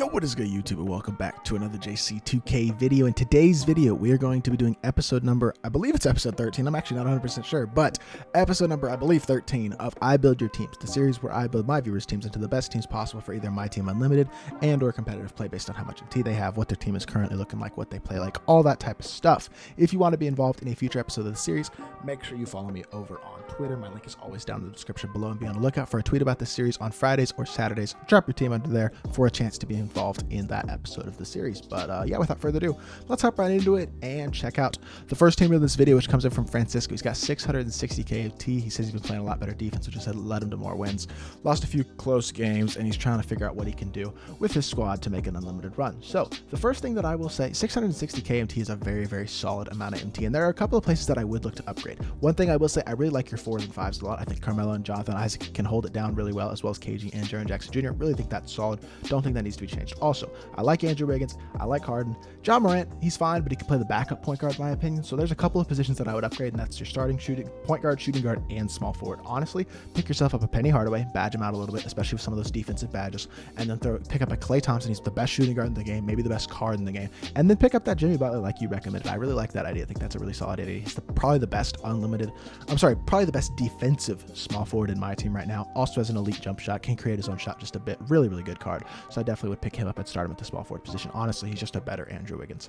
Yo, what is good, YouTube, and welcome back to another JC2K video. In today's video, we are going to be doing episode number, I believe it's episode 13. I'm actually not 100% sure, but episode number, I believe 13 of I Build Your Teams, the series where I build my viewers' teams into the best teams possible for either MyTEAM Unlimited and or competitive play based on how much MT they have, what their team is currently looking like, what they play like, all that type of stuff. If you want to be involved in a future episode of the series, make sure you follow me over on Twitter. My link is always down in the description below, and be on the lookout for a tweet about this series on Fridays or Saturdays. Drop your team under there for a chance to be involved in that episode of the series. But yeah, without further ado, let's hop right into it and check out the first team of this video, which comes in from Francisco. He's got 660k of T. He says he's been playing a lot better defense, which has led him to more wins. Lost a few close games, and he's trying to figure out what he can do with his squad to make an unlimited run. So the first thing that I will say, 660k MT is a very, very solid amount of MT, and there are a couple of places that I would look to upgrade. One thing I will say, I really like your 4s and 5s a lot. I think Carmelo and Jonathan Isaac can hold it down really well, as well as KG and Jaren Jackson Jr. Really think that's solid. Don't think that needs to be changed. Also, I like Andrew Wiggins. I like Harden. John Morant, he's fine, but he can play the backup point guard, in my opinion. So there's a couple of positions that I would upgrade, and that's your starting point guard, shooting guard, and small forward. Honestly, pick yourself up a Penny Hardaway, badge him out a little bit, especially with some of those defensive badges, and then pick up a Klay Thompson. He's the best shooting guard in the game, maybe the best card in the game, and then pick up that Jimmy Butler like you recommended. I really like that idea. I think that's a really solid idea. He's probably the best probably the best defensive small forward in my team right now. Also has an elite jump shot, can create his own shot just a bit. Really, really good card. So I definitely would pick him up and start him at the small forward position. Honestly, he's just a better Andrew Wiggins.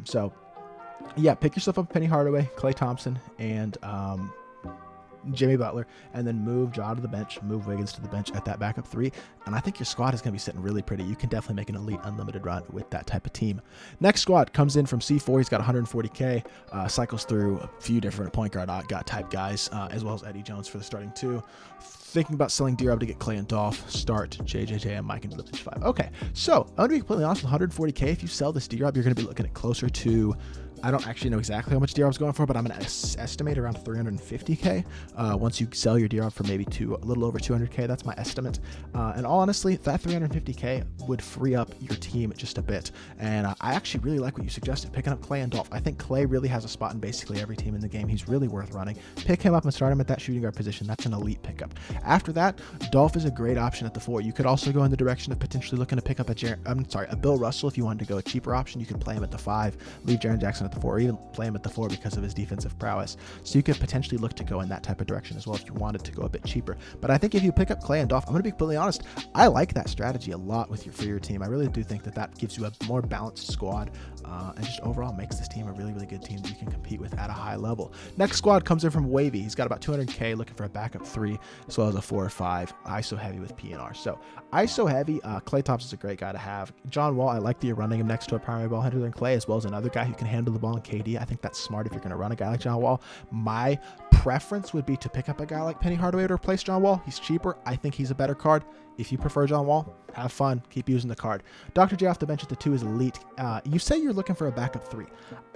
So yeah, pick yourself up Penny Hardaway, Klay Thompson, and Jimmy Butler, and then move Ja to the bench, move Wiggins to the bench at that backup 3, and I think your squad is going to be sitting really pretty. You can definitely make an elite unlimited run with that type of team. Next squad comes in from C4. He's got 140k, cycles through a few different point guard type guys, as well as Eddie Jones for the starting 2. Thinking about selling D-Rob to get Klay and Dolph. Start JJJ and Mike into the bench 5. Okay, so I'm going to be completely honest, with 140k, if you sell this D-Rob, you're going to be looking at closer to, I don't actually know exactly how much D-Rob's going for, but I'm going to estimate around 350k once you sell your D-Rob for maybe a little over 200k. That's my estimate. And honestly, that 350k would free up your team just a bit. And I actually really like what you suggested, picking up Klay and Dolph. I think Klay really has a spot in basically every team in the game. He's really worth running. Pick him up and start him at that shooting guard position. That's an elite pickup. After that, Dolph is a great option at the 4. You could also go in the direction of potentially looking to pick up a Bill Russell. If you wanted to go a cheaper option, you could play him at the 5, leave Jaren Jackson at the 4, or even play him at the 4 because of his defensive prowess. So you could potentially look to go in that type of direction as well if you wanted to go a bit cheaper. But I think if you pick up Klay and Dolph, I'm going to be completely honest, I like that strategy a lot for your team. I really do think that gives you a more balanced squad, and just overall makes this team a really, really good team that you can compete with at a high level. Next squad comes in from Wavy. He's got about 200k, looking for a backup 3, as well as a 4 or 5, ISO heavy with PNR. So ISO heavy, Klay Thompson's a great guy to have. John Wall, I like that you're running him next to a primary ball handler than Klay, as well as another guy who can handle the ball in KD. I think that's smart if you're going to run a guy like John Wall. My preference would be to pick up a guy like Penny Hardaway to replace John Wall. He's cheaper. I think he's a better card. If you prefer John Wall, have fun. Keep using the card. Dr. J off the bench at the 2 is elite. You say you're looking for a backup 3.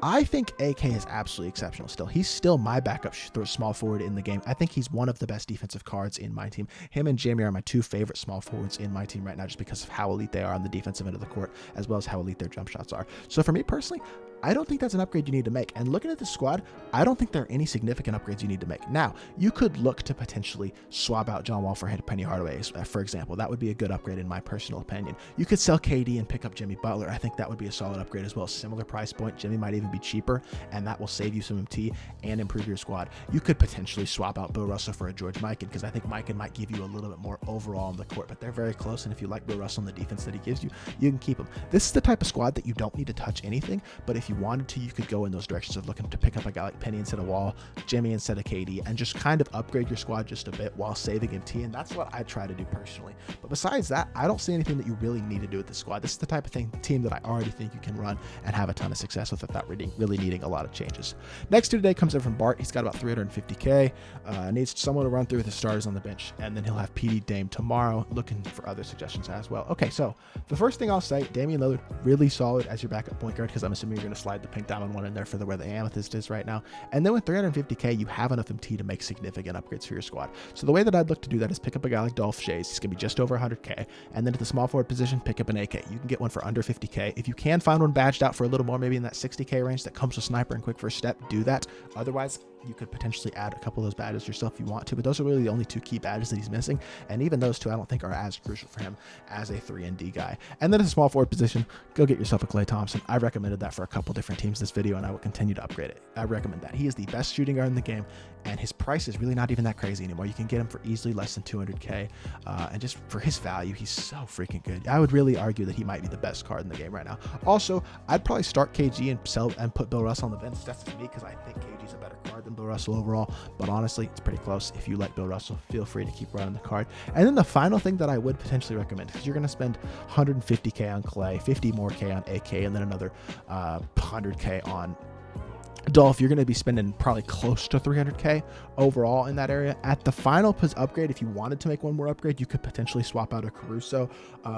I think AK is absolutely exceptional still. He's still my backup small forward in the game. I think he's one of the best defensive cards in my team. Him and Jamie are my 2 favorite small forwards in my team right now, just because of how elite they are on the defensive end of the court, as well as how elite their jump shots are. So for me personally, I don't think that's an upgrade you need to make. And looking at the squad, I don't think there are any significant upgrades you need to make. Now, you could look to potentially swap out John Wall for Penny Hardaway, for example. That would be a good upgrade in my personal opinion. You could sell KD and pick up Jimmy Butler. I think that would be a solid upgrade as well. Similar price point. Jimmy might even be cheaper, and that will save you some MT and improve your squad. You could potentially swap out Bill Russell for a George Mikan, because I think Mikan might give you a little bit more overall on the court, but they're very close, and if you like Bill Russell and the defense that he gives you, you can keep him. This is the type of squad that you don't need to touch anything, but if you wanted to, you could go in those directions of looking to pick up a guy like Penny instead of Wall, Jimmy instead of KD, and just kind of upgrade your squad just a bit while saving MT, and that's what I try to do personally. But besides that, I don't see anything that you really need to do with the squad. This is the type of team that I already think you can run and have a ton of success with without really needing a lot of changes. Next to today comes in from Bart. He's got about 350k, needs someone to run through with his starters on the bench, and then he'll have PD Dame tomorrow, looking for other suggestions as well. Okay, so the first thing I'll say, Damian Lillard, really solid as your backup point guard, because I'm assuming you're going to slide the pink diamond one in there for where the amethyst is right now. And then with 350k, you have enough MT to make significant upgrades for your squad. So the way that I'd look to do that is pick up a guy like Dolph Shays. He's going to be just over 100k. And then at the small forward position, pick up an AK. You can get one for under 50k. If you can find one badged out for a little more, maybe in that 60k range that comes with sniper and quick first step, do that. Otherwise, You could potentially add a couple of those badges yourself if you want to, but those are really the only 2 key badges that he's missing, and even those 2 I don't think are as crucial for him as a 3 and D guy. And then at the small forward position, go get yourself a Klay Thompson. I recommended that for a couple different teams this video, and I will continue to upgrade it. I recommend that. He is the best shooting guard in the game, and his price is really not even that crazy anymore. You can get him for easily less than 200k, and just for his value, he's so freaking good. I would really argue that he might be the best card in the game right now. Also, I'd probably start KG and sell and put Bill Russell on the bench. That's just me, because I think KG's a better card than Bill Russell overall, but honestly, it's pretty close. If you like Bill Russell, feel free to keep running the card. And then the final thing that I would potentially recommend, because you're going to spend 150k on Klay, 50 more k on AK, and then another 100k on Dolph, you're going to be spending probably close to 300k overall in that area. At the final upgrade, if you wanted to make one more upgrade, you could potentially swap out a Caruso.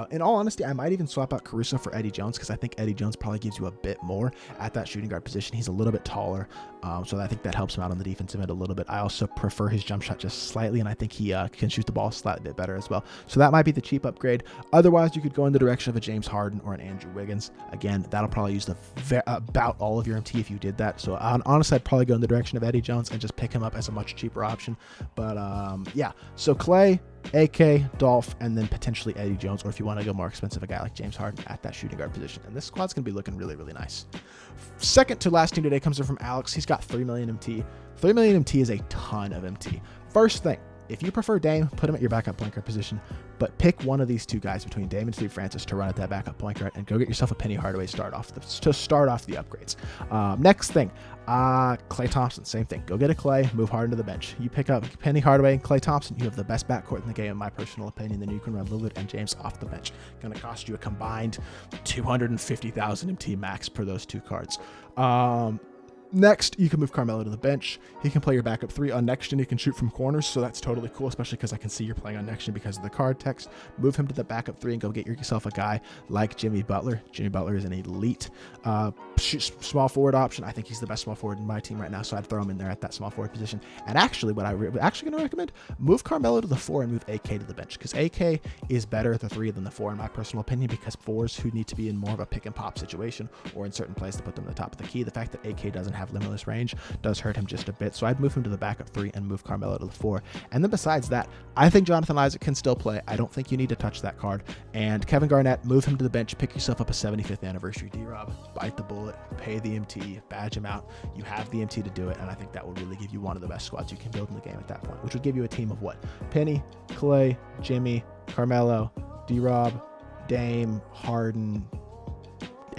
In all honesty, I might even swap out Caruso for Eddie Jones, because I think Eddie Jones probably gives you a bit more at that shooting guard position. He's a little bit taller, so I think that helps him out on the defensive end a little bit. I also prefer his jump shot just slightly, and I think he can shoot the ball slightly bit better as well. So that might be the cheap upgrade. Otherwise, you could go in the direction of a James Harden or an Andrew Wiggins. Again, that'll probably use about all of your MT if you did that. So honestly, I'd probably go in the direction of Eddie Jones and just pick him up as a much cheaper option. But yeah, so Klay, AK, Dolph, and then potentially Eddie Jones, or if you want to go more expensive, a guy like James Harden at that shooting guard position. And this squad's going to be looking really, really nice. Second to last team today comes in from Alex. He's got 3 million MT. 3 million MT is a ton of MT. First thing, if you prefer Dame, put him at your backup point guard position, but pick one of these 2 guys between Dame and Steve Francis to run at that backup point guard, and go get yourself a Penny Hardaway to start off the upgrades. Next thing, Klay Thompson, same thing. Go get a Klay, move Harden to the bench. You pick up Penny Hardaway and Klay Thompson, you have the best backcourt in the game, in my personal opinion. Then you can run Lillard and James off the bench. Going to cost you a combined 250,000 MT max per those 2 cards. Next, you can move Carmelo to the bench. He can play your backup 3 on next gen. He can shoot from corners, so that's totally cool, especially because I can see you're playing on next gen because of the card text. Move him to the backup 3 and go get yourself a guy like Jimmy Butler. Jimmy Butler is an elite small forward option. I think he's the best small forward in my team right now, so I'd throw him in there at that small forward position. And actually, what I'm actually going to recommend, move Carmelo to the 4 and move AK to the bench, because AK is better at the 3 than the 4 in my personal opinion, because 4s who need to be in more of a pick and pop situation or in certain plays to put them at the top of the key. The fact that AK doesn't have limitless range does hurt him just a bit, so I'd move him to the backup 3 and move Carmelo to the 4. And then besides that, I think Jonathan Isaac can still play. I don't think you need to touch that card. And Kevin Garnett, move him to the bench, pick yourself up a 75th anniversary D-Rob, bite the bullet, pay the MT, badge him out. You have the MT to do it, and I think that will really give you one of the best squads you can build in the game at that point, which would give you a team of what? Penny, Klay, Jimmy, Carmelo, D-Rob, Dame, Harden,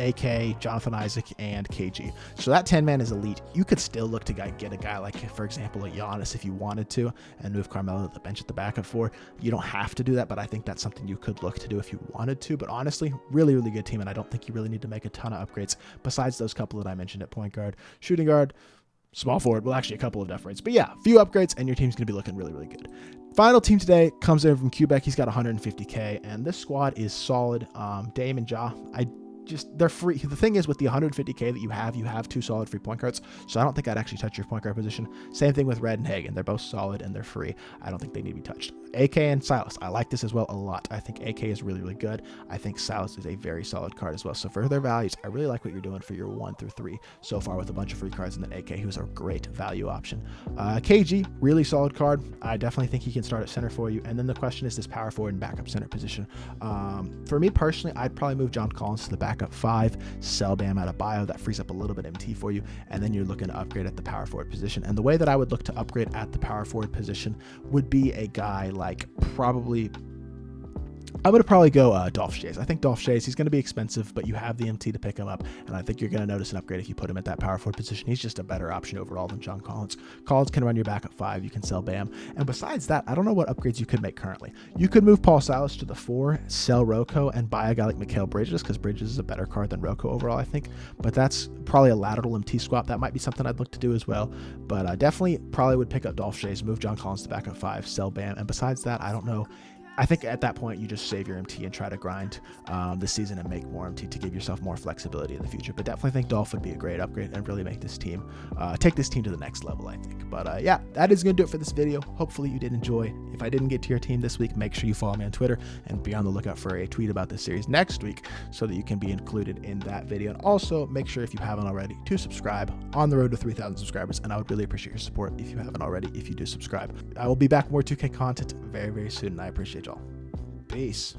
AK, Jonathan Isaac, and KG. So that 10-man is elite. You could still look to get a guy like, for example, a Giannis if you wanted to, and move Carmelo to the bench at the backup 4. You don't have to do that, but I think that's something you could look to do if you wanted to. But honestly, really, really good team, and I don't think you really need to make a ton of upgrades besides those couple that I mentioned at point guard, shooting guard, small forward. Well, actually a couple of upgrades, but yeah, a few upgrades, and your team's going to be looking really, really good. Final team today comes in from Quebec. He's got 150k, and this squad is solid. Dame and Ja, they're free. The thing is, with the 150k that you have 2 solid free point guards, so I don't think I'd actually touch your point guard position. Same thing with Red and Hagen. They're both solid and they're free. I don't think they need to be touched. AK and Silas, I like this as well a lot. I think AK is really, really good. I think Silas is a very solid card as well. So for their values, I really like what you're doing for your 1 through 3 so far with a bunch of free cards, and then AK, who's a great value option. KG, really solid card. I definitely think he can start at center for you. And then the question is this power forward and backup center position. For me personally, I'd probably move John Collins to the backup 5, sell Bam out of bio. That frees up a little bit MT for you, and then you're looking to upgrade at the power forward position. And the way that I would look to upgrade at the power forward position would be a guy like I'm going to probably go Dolph Shays. I think Dolph Shays, he's going to be expensive, but you have the MT to pick him up, and I think you're going to notice an upgrade if you put him at that power forward position. He's just a better option overall than John Collins. Collins can run your backup 5. You can sell Bam. And besides that, I don't know what upgrades you could make currently. You could move Paul Silas to the 4, sell Rocco, and buy a guy like Mikal Bridges, because Bridges is a better card than Rocco overall, I think. But that's probably a lateral MT swap. That might be something I'd look to do as well. But definitely probably would pick up Dolph Shays, move John Collins to backup 5, sell Bam. And besides that, I don't know I think at that point you just save your MT and try to grind this season and make more MT to give yourself more flexibility in the future. But definitely think Dolph would be a great upgrade and really make this team, take this team to the next level, I think. But yeah, that is going to do it for this video. Hopefully you did enjoy. If I didn't get to your team this week, make sure you follow me on Twitter and be on the lookout for a tweet about this series next week so that you can be included in that video. And also make sure, if you haven't already, to subscribe. On the road to 3,000 subscribers, and I would really appreciate your support if you haven't already, if you do subscribe. I will be back with more 2K content very, very soon, and I appreciate y'all. Peace.